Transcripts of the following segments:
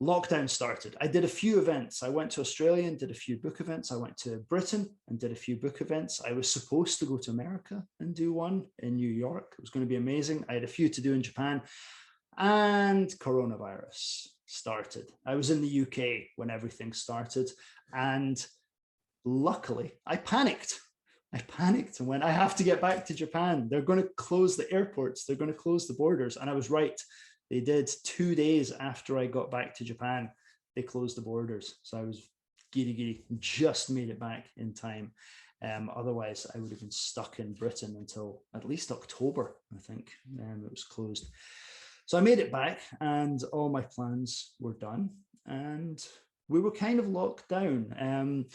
lockdown started. I did a few events. I went to Australia and did a few book events. I went to Britain and did a few book events. I was supposed to go to America and do one in New York. It was going to be amazing. I had a few to do in Japan, and coronavirus started. I was in the UK when everything started, and luckily I panicked. I panicked and went, I have to get back to Japan. They're going to close the airports. They're going to close the borders. And I was right. They did. 2 days after I got back to Japan, they closed the borders. So I was giddy, just made it back in time. Otherwise, I would have been stuck in Britain until at least October, I think. It was closed. So I made it back and all my plans were done. And we were kind of locked down.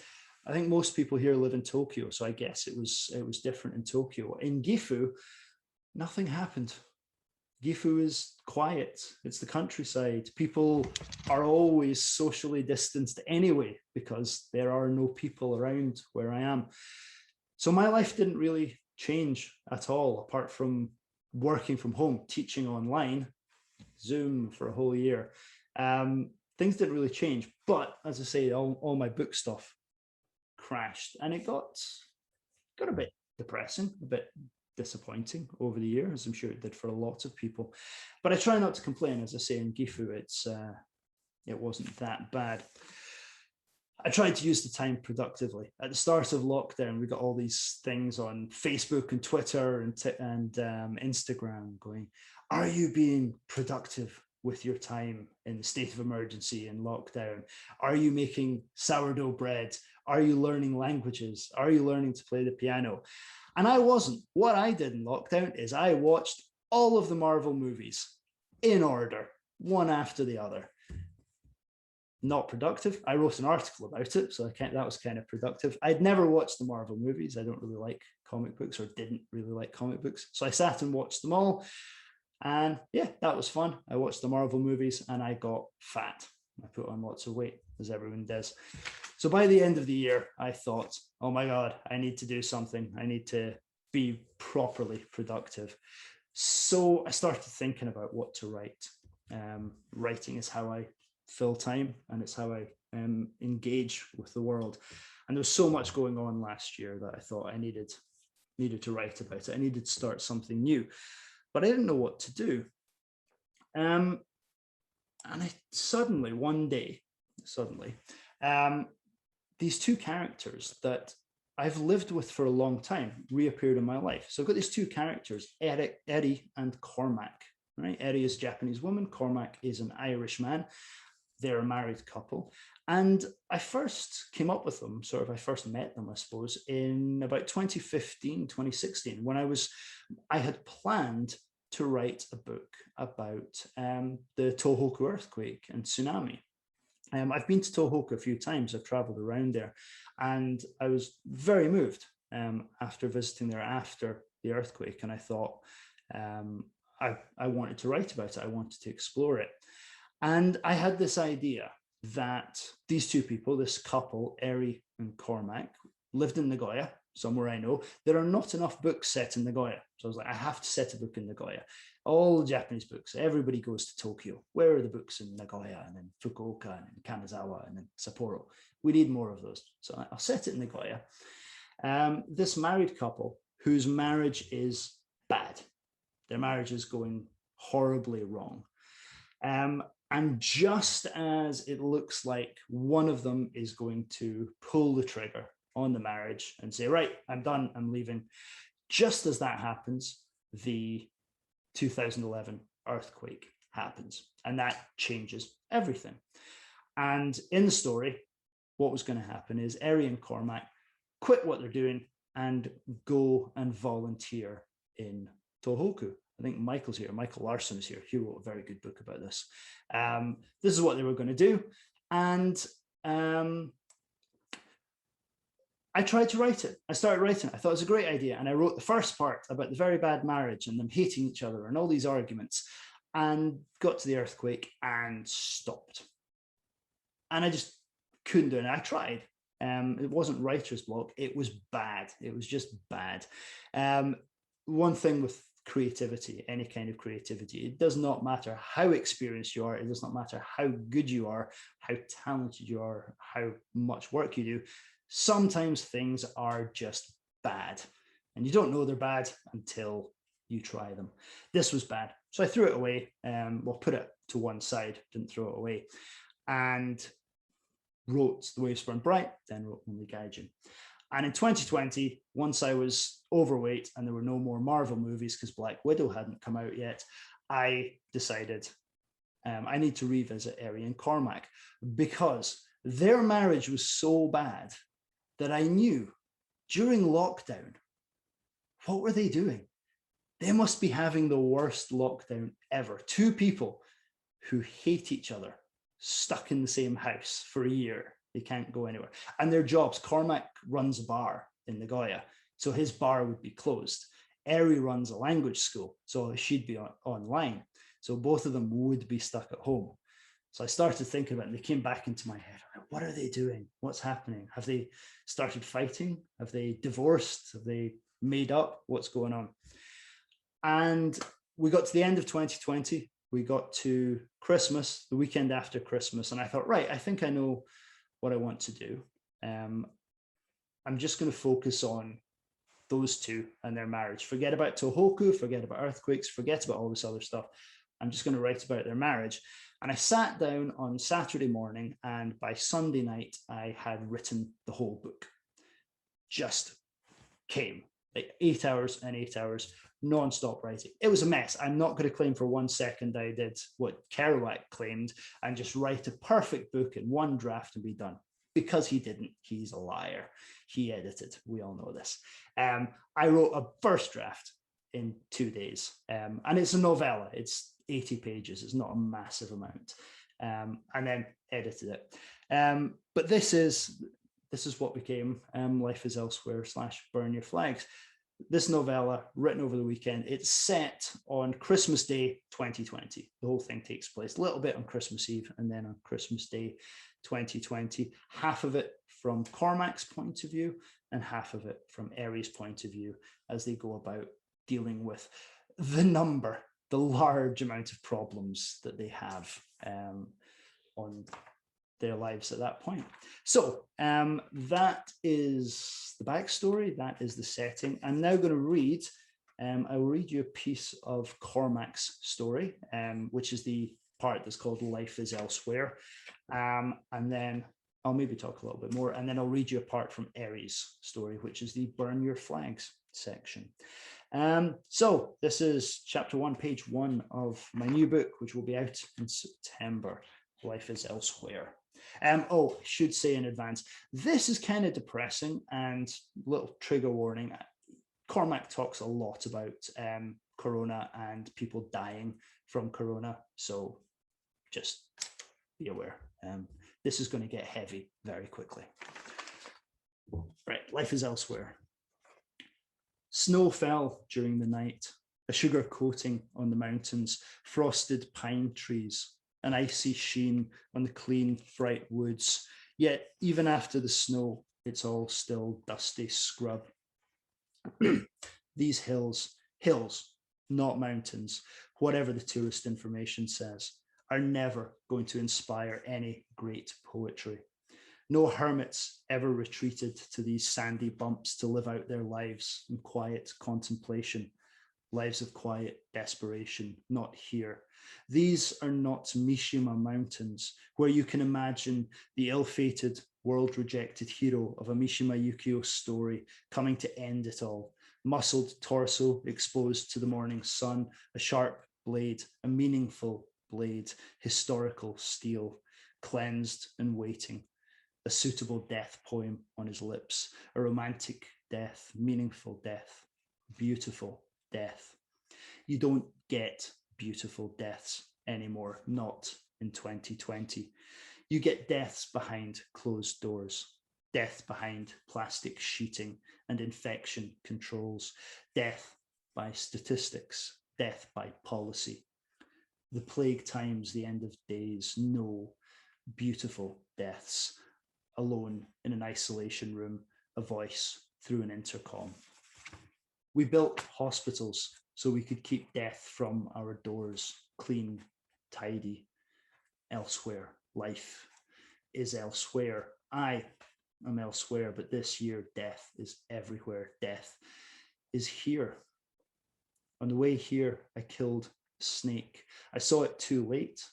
I think most people here live in Tokyo, so I guess it was different in Tokyo. In Gifu, nothing happened. Gifu is quiet. It's the countryside. People are always socially distanced anyway because there are no people around where I am. So my life didn't really change at all, apart from working from home, teaching online, Zoom for a whole year. Things didn't really change. But as I say, all my book stuff crashed, and it got a bit depressing, a bit disappointing over the year, as I'm sure it did for a lot of people. But I try not to complain. As I say, in Gifu, it wasn't that bad. I tried to use the time productively. At the start of lockdown, we got all these things on Facebook and Twitter and Instagram going, are you being productive with your time in the state of emergency and lockdown? Are you making sourdough bread? Are you learning languages? Are you learning to play the piano? And I wasn't. What I did in lockdown is I watched all of the Marvel movies in order, one after the other. Not productive. I wrote an article about it, so that was kind of productive. I'd never watched the Marvel movies. I don't really like comic books, or didn't really like comic books. So I sat and watched them all. And yeah, that was fun. I watched the Marvel movies and I got fat. I put on lots of weight, as everyone does. So by the end of the year, I thought, oh my God, I need to do something. I need to be properly productive. So I started thinking about what to write. Writing is how I fill time, and it's how I engage with the world. And there was so much going on last year that I thought I needed to write about it. I needed to start something new. But I didn't know what to do. And I suddenly, one day, these two characters that I've lived with for a long time reappeared in my life. So I've got these two characters, Eddie and Cormac. Right? Eddie is a Japanese woman. Cormac is an Irish man. They're a married couple. And I first came up with them, I first met them, I suppose, in about 2015, 2016, when I had planned to write a book about the Tohoku earthquake and tsunami. I've been to Tohoku a few times. I've traveled around there, and I was very moved after visiting there after the earthquake. And I thought I wanted to write about it. I wanted to explore it. And I had this idea that these two people, this couple, Eri and Cormac, lived in Nagoya, somewhere I know. There are not enough books set in Nagoya. So I was like, I have to set a book in Nagoya. All Japanese books, everybody goes to Tokyo. Where are the books in Nagoya and then Fukuoka and then Kanazawa and then Sapporo? We need more of those. So I'll set it in Nagoya. This married couple whose marriage is bad. Their marriage is going horribly wrong. And just as it looks like one of them is going to pull the trigger on the marriage and say, right, I'm done, I'm leaving. Just as that happens, the 2011 earthquake happens, and that changes everything. And in the story, what was going to happen is Eri and Cormac quit what they're doing and go and volunteer in Tohoku. I think Michael's here. Michael Larson is here. He wrote a very good book about this. This is what they were going to do. And I tried to write it. I started writing it. I thought it was a great idea. And I wrote the first part about the very bad marriage and them hating each other and all these arguments, and got to the earthquake and stopped. And I just couldn't do it. And I tried. It wasn't writer's block. It was bad. It was just bad. One thing with creativity, any kind of creativity. It does not matter how experienced you are. It does not matter how good you are, how talented you are, how much work you do. Sometimes things are just bad, and you don't know they're bad until you try them. This was bad. So I threw it away. Well, put it to one side, didn't throw it away, and wrote The Waves Burn Bright, then wrote Only Gaijin. And in 2020, once I was overweight and there were no more Marvel movies because Black Widow hadn't come out yet, I decided I need to revisit Eri and Cormac, because their marriage was so bad that I knew during lockdown, what were they doing? They must be having the worst lockdown ever. Two people who hate each other, stuck in the same house for a year. They can't go anywhere. And their jobs, Cormac runs a bar in Nagoya, so his bar would be closed. Eri runs a language school, so she'd be online. So both of them would be stuck at home. So I started thinking about it, and they came back into my head. What are they doing? What's happening? Have they started fighting? Have they divorced? Have they made up? What's going on? And we got to the end of 2020. We got to Christmas, the weekend after Christmas, and I thought, right, I think I know what I want to do. I'm just going to focus on those two and their marriage. Forget about Tohoku, forget about earthquakes, forget about all this other stuff. I'm just going to write about their marriage. And I sat down on Saturday morning, and by Sunday night, I had written the whole book. Just came, like 8 hours and 8 hours, non-stop writing. It was a mess. I'm not going to claim for 1 second I did what Kerouac claimed and just write a perfect book in one draft and be done, because he didn't. He's a liar. He edited. We all know this. I wrote a first draft in 2 days, and it's a novella. It's 80 pages. It's not a massive amount, and then edited it. But this is what became Life is Elsewhere / Burn Your Flags. This novella, written over the weekend, it's set on Christmas Day 2020. The whole thing takes place a little bit on Christmas Eve and then on Christmas Day 2020. Half of it from Cormac's point of view and half of it from Eri's point of view as they go about dealing with the large amount of problems that they have on their lives at that point. So that is the backstory. That is the setting. I'm now going to read, I will read you a piece of Cormac's story, which is the part that's called Life is Elsewhere. And then I'll maybe talk a little bit more, and then I'll read you a part from Eri's story, which is the Burn Your Flags section. So this is chapter 1, page 1 of my new book, which will be out in September, Life is Elsewhere. Oh, I should say in advance, this is kind of depressing, and little trigger warning. Cormac talks a lot about corona and people dying from corona, so just be aware. This is going to get heavy very quickly. Right, Life is Elsewhere. Snow fell during the night, a sugar coating on the mountains, frosted pine trees, an icy sheen on the clean, bright woods. Yet even after the snow, it's all still dusty scrub. These hills, not mountains, whatever the tourist information says, are never going to inspire any great poetry. No hermits ever retreated to these sandy bumps to live out their lives in quiet contemplation, lives of quiet desperation, not here. These are not Mishima Mountains, where you can imagine the ill-fated, world-rejected hero of a Mishima Yukio story coming to end it all. Muscled torso exposed to the morning sun, a sharp blade, a meaningful blade, historical steel, cleansed and waiting. A suitable death poem on his lips, a romantic death, meaningful death, beautiful death. You don't get beautiful deaths anymore, not in 2020. You get deaths behind closed doors, death behind plastic sheeting and infection controls, death by statistics, death by policy. The plague times, the end of days, no beautiful deaths. Alone in an isolation room, a voice through an intercom. We built hospitals so we could keep death from our doors, clean, tidy. Elsewhere, life is elsewhere. I am elsewhere, but this year, death is everywhere. Death is here. On the way here, I killed a snake. I saw it too late.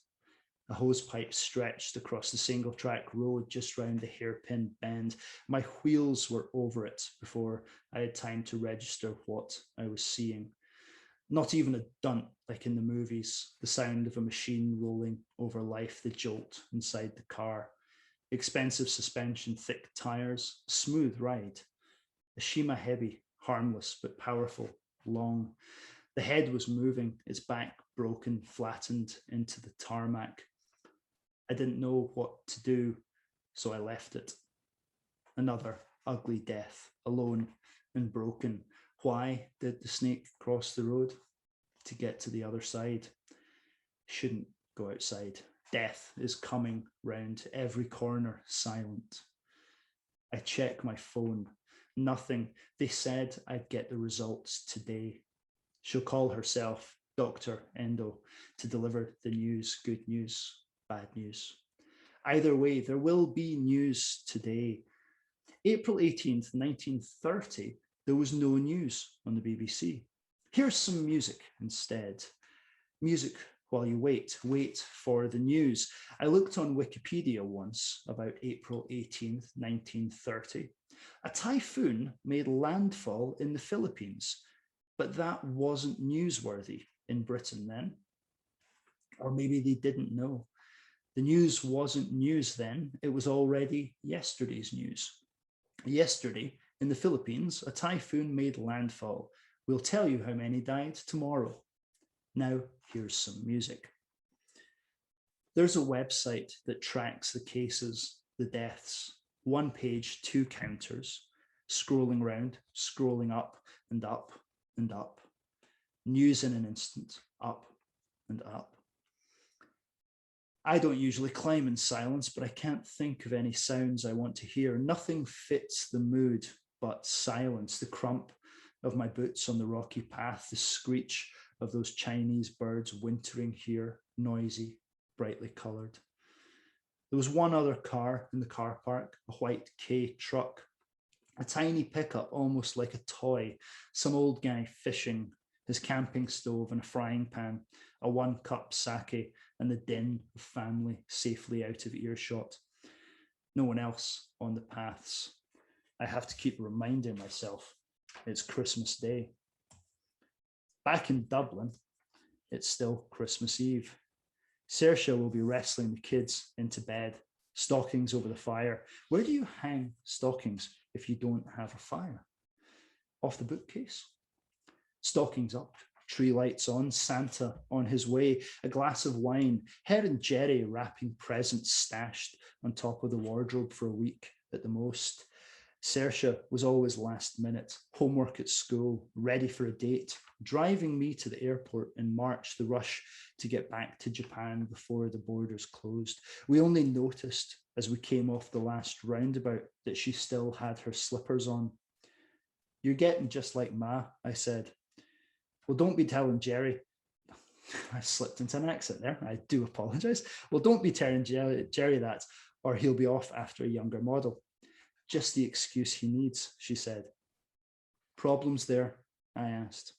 A hose pipe stretched across the single track road just round the hairpin bend. My wheels were over it before I had time to register what I was seeing. Not even a dunt like in the movies, the sound of a machine rolling over life, the jolt inside the car, expensive suspension, thick tires, smooth ride. A Shima heavy, harmless but powerful, long. The head was moving, its back broken, flattened into the tarmac. I didn't know what to do, so I left it. Another ugly death, alone and broken. Why did the snake cross the road? To get to the other side. Shouldn't go outside. Death is coming round every corner, silent. I check my phone. Nothing. They said I'd get the results today. She'll call herself Dr. Endo to deliver the news, good news, bad news. Either way, there will be news today. April 18th, 1930, there was no news on the BBC. Here's some music instead. Music while you wait for the news. I looked on Wikipedia once about April 18th, 1930. A typhoon made landfall in the Philippines, but that wasn't newsworthy in Britain then. Or maybe they didn't know. The news wasn't news then, it was already yesterday's news. Yesterday, in the Philippines, a typhoon made landfall. We'll tell you how many died tomorrow. Now, here's some music. There's a website that tracks the cases, the deaths. One page, 2 counters, scrolling around, scrolling up and up and up. News in an instant, up and up. I don't usually climb in silence, but I can't think of any sounds I want to hear. Nothing fits the mood but silence, the crump of my boots on the rocky path, the screech of those Chinese birds wintering here, noisy, brightly coloured. There was one other car in the car park, a white K truck, a tiny pickup, almost like a toy, some old guy fishing, his camping stove and a frying pan, a 1-cup sake, and the din of family safely out of earshot. No one else on the paths. I have to keep reminding myself it's Christmas Day. Back in Dublin, it's still Christmas Eve. Saoirse will be wrestling the kids into bed, stockings over the fire. Where do you hang stockings if you don't have a fire? Off the bookcase? Stockings up, tree lights on, Santa on his way, a glass of wine, her and Jerry wrapping presents stashed on top of the wardrobe for a week at the most. Saoirse was always last minute, homework at school, ready for a date, driving me to the airport in March, the rush to get back to Japan before the borders closed. We only noticed as we came off the last roundabout that she still had her slippers on. You're getting just like Ma, I said. Well, don't be telling Jerry. I slipped into an accent there. I do apologize. Well, don't be telling Jerry that, or he'll be off after a younger model. Just the excuse he needs, she said. Problems there? I asked.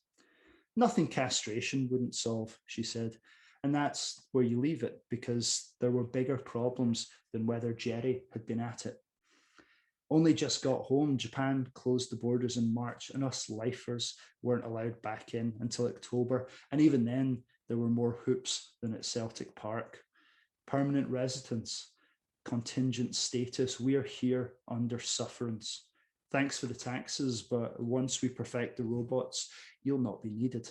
Nothing castration wouldn't solve, she said. And that's where you leave it, because there were bigger problems than whether Jerry had been at it. Only just got home. Japan closed the borders in March, and us lifers weren't allowed back in until October. And even then, there were more hoops than at Celtic Park. Permanent residence, contingent status, we're here under sufferance. Thanks for the taxes, but once we perfect the robots, you'll not be needed.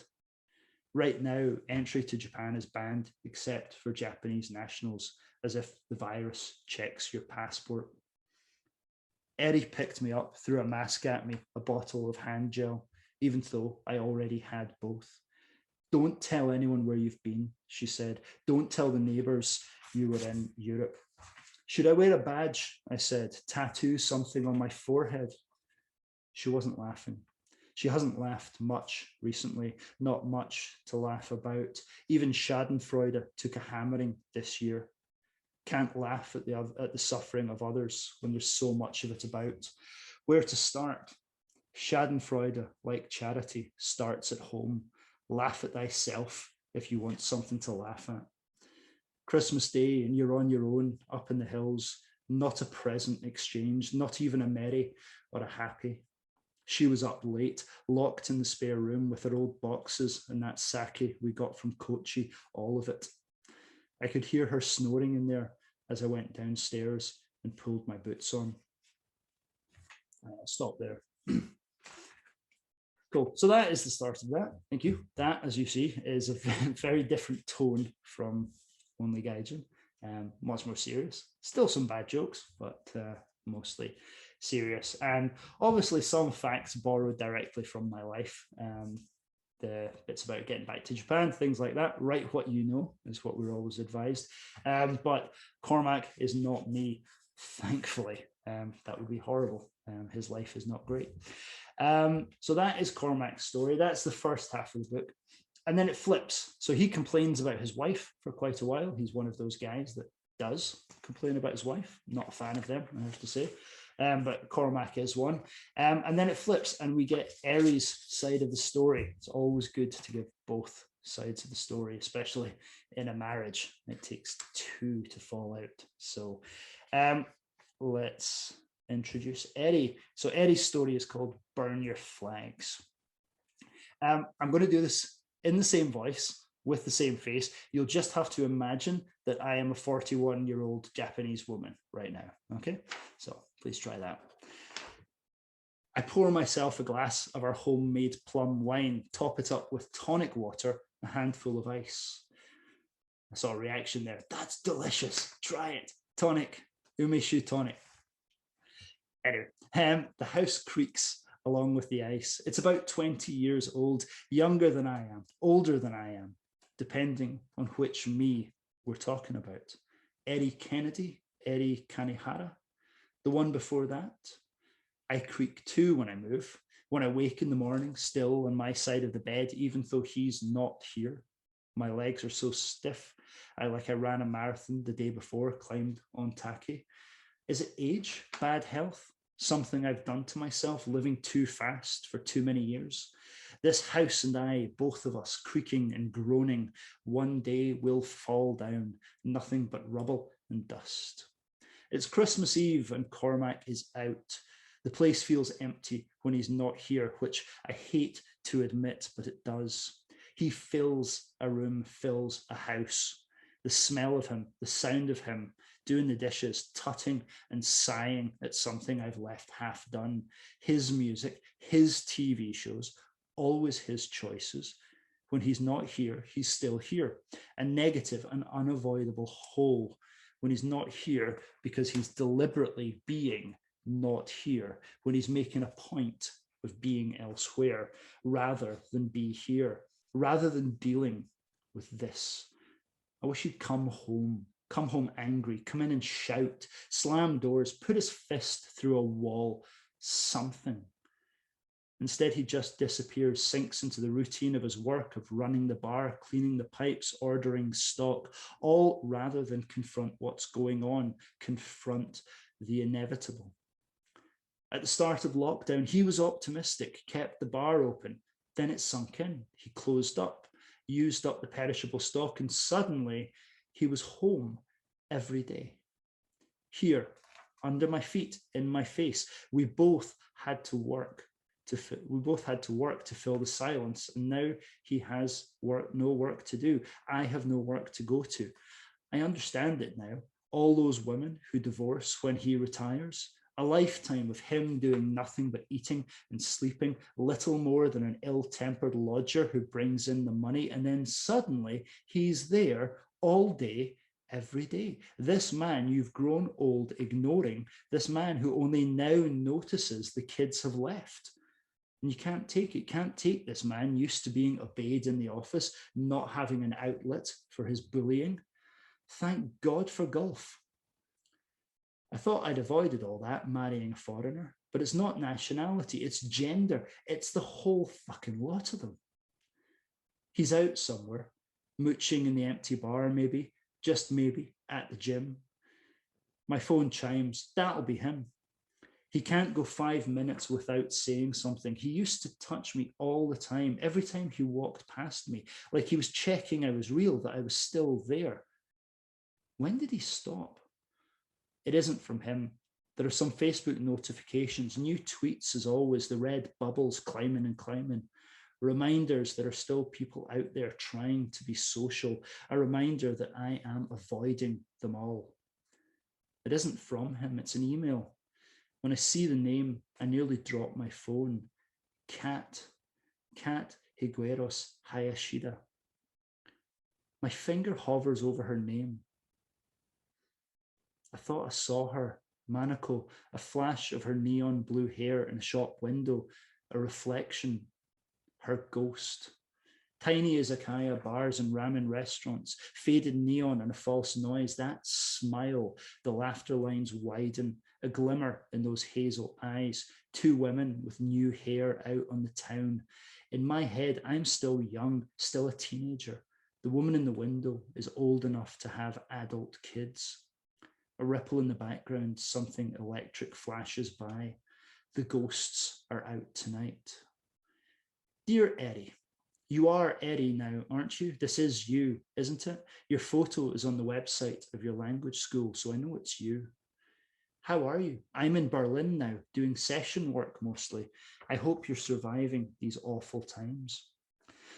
Right now, entry to Japan is banned, except for Japanese nationals, as if the virus checks your passport. Eddie picked me up, threw a mask at me, a bottle of hand gel, even though I already had both. Don't tell anyone where you've been, she said. Don't tell the neighbours you were in Europe. Should I wear a badge? I said. Tattoo something on my forehead. She wasn't laughing. She hasn't laughed much recently, not much to laugh about. Even Schadenfreude took a hammering this year. Can't laugh at the suffering of others when there's so much of it about. Where to start? Schadenfreude, like charity, starts at home. Laugh at thyself if you want something to laugh at. Christmas Day and you're on your own up in the hills, not a present exchange, not even a merry or a happy. She was up late, locked in the spare room with her old boxes and that sake we got from Kochi, all of it. I could hear her snoring in there as I went downstairs and pulled my boots on. I'll stop there. Cool. So that is the start of that. Thank you. That, as you see, is a very different tone from Only Gaijin. Much more serious. Still some bad jokes, but mostly serious. And obviously some facts borrowed directly from my life. The bits about getting back to Japan, things like that. Write what you know is what we're always advised. But Cormac is not me, thankfully. That would be horrible. His life is not great. So that is Cormac's story. That's the first half of the book. And then it flips. So he complains about his wife for quite a while. He's one of those guys that does complain about his wife. Not a fan of them, I have to say. But Cormac is one. And then it flips and we get Eri's side of the story. It's always good to give both sides of the story, especially in a marriage. It takes two to fall out. So let's introduce Eri. So Eri's story is called Burn Your Flags. I'm going to do this in the same voice with the same face. You'll just have to imagine that I am a 41-year-old Japanese woman right now. Okay, so please try that. I pour myself a glass of our homemade plum wine, top it up with tonic water, a handful of ice. I saw a reaction there. That's delicious. Try it. Tonic. Umeshu tonic. Anyway, the house creaks along with the ice. It's about 20 years old, younger than I am, older than I am, depending on which me we're talking about. Eri Kennedy, Eri Kanehara, the one before that. I creak too when I move, when I wake in the morning, still on my side of the bed, even though he's not here. My legs are so stiff. I ran a marathon the day before, climbed on Take. Is it age, bad health, something I've done to myself, living too fast for too many years? This house and I, both of us, creaking and groaning, one day will fall down, nothing but rubble and dust. It's Christmas Eve and Cormac is out. The place feels empty when he's not here, which I hate to admit, but it does. He fills a room, fills a house. The smell of him, the sound of him, doing the dishes, tutting and sighing at something I've left half done. His music, his TV shows, always his choices. When he's not here, he's still here. A negative and unavoidable hole. When he's not here because he's deliberately being not here. When he's making a point of being elsewhere rather than be here. Rather than dealing with this. I wish he'd come home angry, come in and shout, slam doors, put his fist through a wall, something. Instead, he just disappears, sinks into the routine of his work of running the bar, cleaning the pipes, ordering stock, all rather than confront what's going on, confront the inevitable. At the start of lockdown, he was optimistic, kept the bar open. Then it sunk in. He closed up, used up the perishable stock, and suddenly he was home every day. Here, under my feet, in my face, we both had to work to fill the silence, and now he has no work to do. I have no work to go to. I understand it now. All those women who divorce when he retires, a lifetime of him doing nothing but eating and sleeping, little more than an ill-tempered lodger who brings in the money, and then suddenly he's there all day, every day. This man you've grown old ignoring, this man who only now notices the kids have left. And you can't take it. Can't take this man used to being obeyed in the office, not having an outlet for his bullying. Thank God for golf. I thought I'd avoided all that, marrying a foreigner, but it's not nationality, it's gender, it's the whole fucking lot of them. He's out somewhere, mooching in the empty bar, maybe, just maybe, at the gym. My phone chimes, that'll be him. He can't go 5 minutes without saying something. He used to touch me all the time, every time he walked past me, like he was checking I was real, that I was still there. When did he stop? It isn't from him. There are some Facebook notifications, new tweets as always, the red bubbles climbing and climbing. Reminders there are still people out there trying to be social. A reminder that I am avoiding them all. It isn't from him, it's an email. When I see the name, I nearly drop my phone. Kat Higueros Hayashida. My finger hovers over her name. I thought I saw her, Manako, a flash of her neon blue hair in a shop window, a reflection, her ghost. Tiny izakaya bars and ramen restaurants, faded neon and a false noise, that smile, the laughter lines widen, a glimmer in those hazel eyes, two women with new hair out on the town. In my head, I'm still young, still a teenager. The woman in the window is old enough to have adult kids. A ripple in the background, something electric flashes by. The ghosts are out tonight. Dear Eddie, you are Eddie now, aren't you? This is you, isn't it? Your photo is on the website of your language school, so I know it's you. How are you? I'm in Berlin now, doing session work mostly. I hope you're surviving these awful times.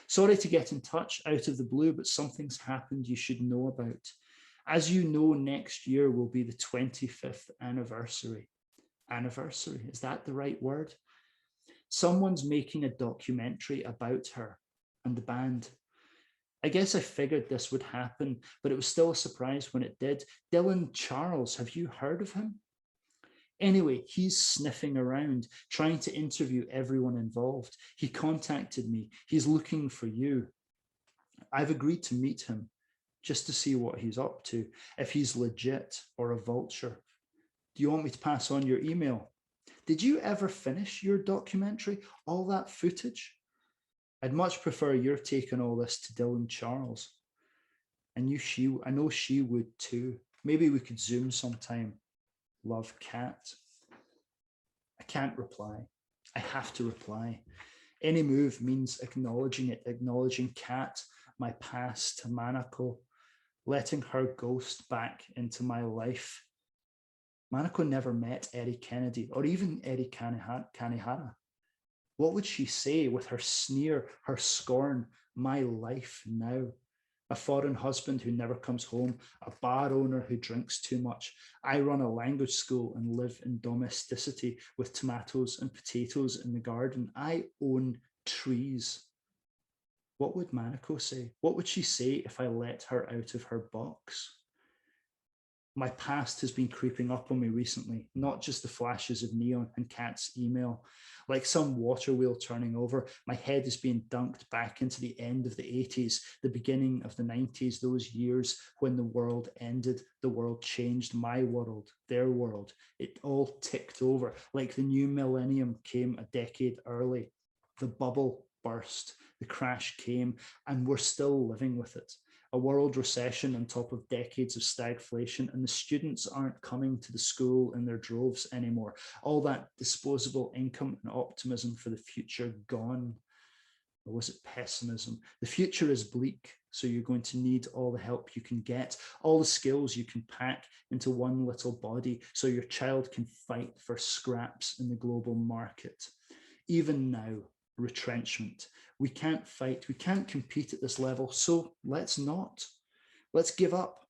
Sorry to get in touch out of the blue, but something's happened you should know about. As you know, next year will be the 25th anniversary. Anniversary, is that the right word? Someone's making a documentary about her and the band. I guess I figured this would happen, but it was still a surprise when it did. Dylan Charles, have you heard of him? Anyway, he's sniffing around, trying to interview everyone involved. He contacted me. He's looking for you. I've agreed to meet him just to see what he's up to, if he's legit or a vulture. Do you want me to pass on your email? Did you ever finish your documentary? All that footage? I'd much prefer your take on all this to Dylan Charles. I know she would too. Maybe we could Zoom sometime. Love, Kat. I can't reply. I have to reply. Any move means acknowledging it, acknowledging Kat, my past, Manako, letting her ghost back into my life. Manako never met Eddie Kennedy or even Eddie Kanehara. What would she say with her sneer, her scorn? My life now. A foreign husband who never comes home, a bar owner who drinks too much. I run a language school and live in domesticity with tomatoes and potatoes in the garden. I own trees. What would Manako say? What would she say if I let her out of her box? My past has been creeping up on me recently, not just the flashes of neon and Kat's email. Like some water wheel turning over, my head is being dunked back into the end of the 80s, the beginning of the 90s, those years when the world ended, the world changed, my world, their world. It all ticked over, like the new millennium came a decade early. The bubble burst, the crash came, and we're still living with it. A world recession on top of decades of stagflation, and the students aren't coming to the school in their droves anymore. All that disposable income and optimism for the future gone. Or was it pessimism? The future is bleak, so you're going to need all the help you can get, all the skills you can pack into one little body so your child can fight for scraps in the global market. Even now, retrenchment. We can't fight, we can't compete at this level, so let's not. Let's give up.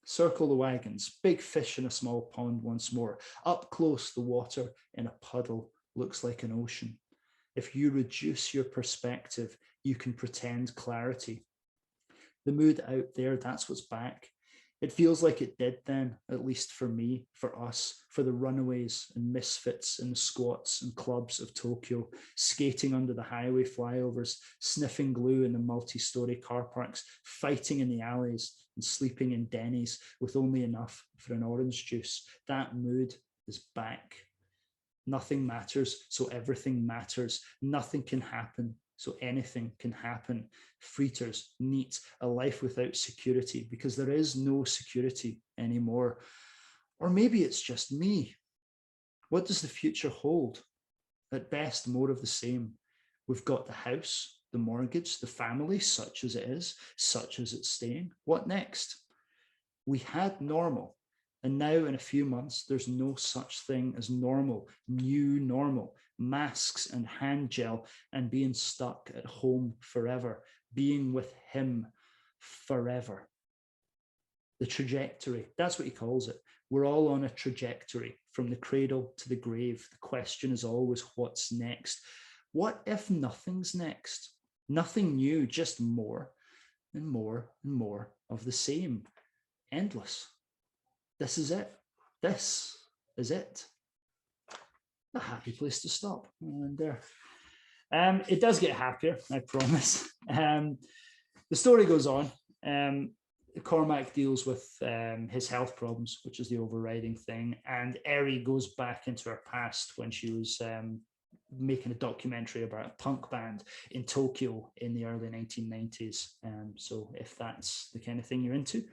Circle the wagons, big fish in a small pond once more. Up close, the water in a puddle looks like an ocean. If you reduce your perspective, you can pretend clarity. The mood out there, that's what's back. It feels like it did then, at least for me, for us, for the runaways and misfits in the squats and clubs of Tokyo, skating under the highway flyovers, sniffing glue in the multi-story car parks, fighting in the alleys and sleeping in Denny's with only enough for an orange juice. That mood is back. Nothing matters, so everything matters. Nothing can happen, so anything can happen. Fritters, neat, a life without security, because there is no security anymore. Or maybe it's just me. What does the future hold? At best, more of the same. We've got the house, the mortgage, the family, such as it is, such as it's staying. What next? We had normal. And now in a few months, there's no such thing as normal, new normal, masks and hand gel and being stuck at home forever, being with him forever. The trajectory, that's what he calls it. We're all on a trajectory from the cradle to the grave. The question is always what's next? What if nothing's next? Nothing new, just more and more and more of the same. Endless. This is it. This is it. A happy place to stop. And there. It does get happier, I promise. The story goes on. Cormac deals with his health problems, which is the overriding thing. And Eri goes back into her past when she was making a documentary about a punk band in Tokyo in the early 1990s. So if that's the kind of thing you're into,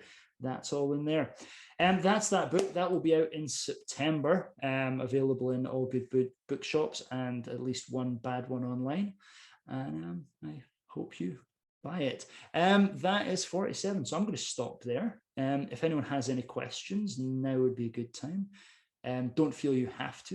that's all in there. And that's that book. That will be out in September, available in all good bookshops and at least one bad one online. And I hope you buy it. That is 47. So I'm going to stop there. If anyone has any questions, now would be a good time. Don't feel you have to.